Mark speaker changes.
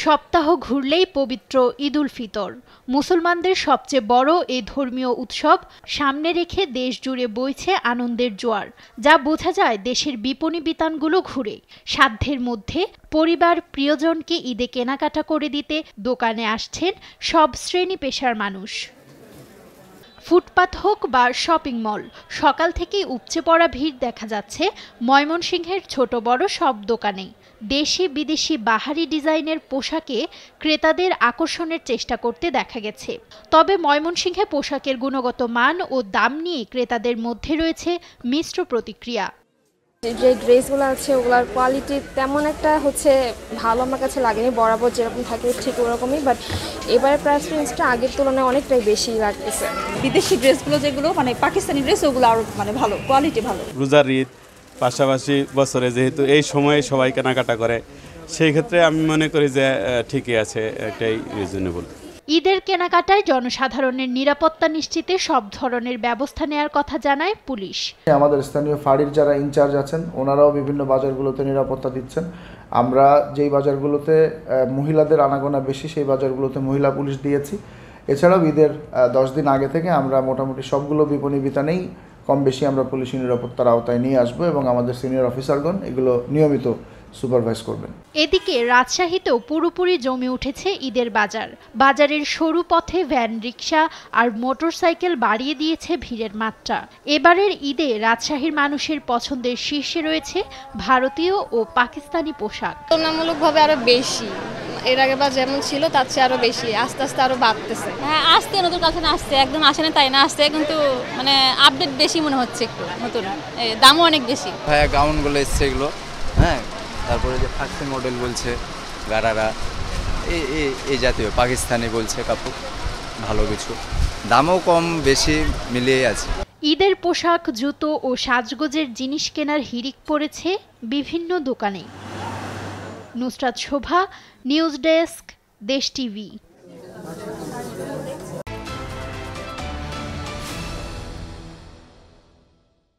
Speaker 1: সপ্তাহ ঘুরলেই পবিত্র ঈদুল ফিতর। মুসলমানদের সবচেয়ে বড় এই ধর্মীয় উৎসব সামনে রেখে দেশ জুড়ে বইছে আনন্দের জোয়ার, যা বোঝা যায় দেশের বিপণী বিতানগুলো ঘুরে। সাধ্যের মধ্যে পরিবার প্রিয়জনকে ঈদে কেনাকাটা করে দিতে দোকানে আসছেন সব শ্রেণী পেশার মানুষ। ফুটপাত হোক বা শপিং মল, সকাল থেকেই উপচে পড়া ভিড় দেখা যাচ্ছে ময়মনসিংহের ছোট বড় সব দোকানেই। দেশি বিদেশি বাহারি ডিজাইনের পোশাকে ক্রেতাদের আকর্ষণের চেষ্টা করতে দেখা গেছে। তবে ময়মনসিংহে পোশাকের গুণগত মান ও দাম নিয়ে ক্রেতাদের মধ্যে রয়েছে মিশ্র প্রতিক্রিয়া।
Speaker 2: যে ড্রেসগুলো আছে ওগুলোর কোয়ালিটি তেমন একটা ভালো আমার কাছে লাগেনি, বরাবর যেরকম থাকে ঠিক ওরকমই, বাট এবারে প্রাইস রেঞ্জটা আগের তুলনায় অনেকটাই বেশি লাগতেছে।
Speaker 3: বিদেশি ড্রেসগুলো যেগুলো পাকিস্তানি ড্রেস ওগুলো আরও ভালো কোয়ালিটি ভালো।
Speaker 4: রোজার ঈদ পাশাপাশি বছরে যেহেতু এই সময়ে সবাই কেনাকাটা করে, সেই ক্ষেত্রে আমি মনে করি যে ঠিকই আছে, এটাই রিজনেবল।
Speaker 1: ঈদের কেনাকাটায় জনসাধারণের নিরাপত্তা নিশ্চিতে সব ধরনের ব্যবস্থা নেওয়ার কথা জানায় পুলিশ।
Speaker 5: আমাদের স্থানীয় ফাঁড়ির যারা ইনচার্জ আছেন ওনারাও বিভিন্ন বাজারগুলোতে নিরাপত্তা দিচ্ছেন। আমরা যেই বাজারগুলোতে মহিলাদের আনাগোনা বেশি সেই বাজারগুলোতে মহিলা পুলিশ দিয়েছি। এছাড়াও ঈদের 10 দিন আগে থেকে আমরা মোটামুটি সবগুলো বিপণী বিতানেই কম বেশি আমরা পুলিশি নিরাপত্তার আওতায় নিয়ে আসবো এবং আমাদের সিনিয়র অফিসারগণ এগুলো নিয়মিত সুপারভাইজ করবেন।
Speaker 1: এদিকে রাজশাহীতেও পুরোপুরি জমে উঠেছে ঈদের বাজার। বাজারের সরু পথে ভ্যান, রিকশা আর মোটরসাইকেল বাড়িয়ে দিয়েছে ভিড়ের মাত্রা। এবারের ঈদে রাজশাহীর মানুষের পছন্দের শীর্ষে রয়েছে ভারতীয় ও পাকিস্তানি পোশাক।
Speaker 2: তুলনামূলকভাবে আরো বেশি, এর আগে বা যেমন ছিল তার চেয়ে আরো বেশি, আস্তে আস্তে আরো বাড়তেছে।
Speaker 6: হ্যাঁ, আসতে নতুন কাছে আসছে, একদম আসে না তাই না, আসছে কিন্তু আপডেট বেশি মনে হচ্ছে, একটু নতুন, দামও অনেক বেশি।
Speaker 7: হ্যাঁ, গাউনগুলো এসছে এগুলো, হ্যাঁ, তারপরে যে ফার্সি মডেল বলছে গারারা, এই জাতীয় পাকিস্তানি বলছে কাপড়, ভালো কিছু, দামও কম বেশি মিলিয়ে আছে।
Speaker 1: ঈদের পোশাক, জুতো ও সাজগোজের জিনিস কেনার হিড়িক পড়েছে বিভিন্ন দোকানে। নুসরাত শোভা, নিউজ ডেস্ক, দেশ টিভি।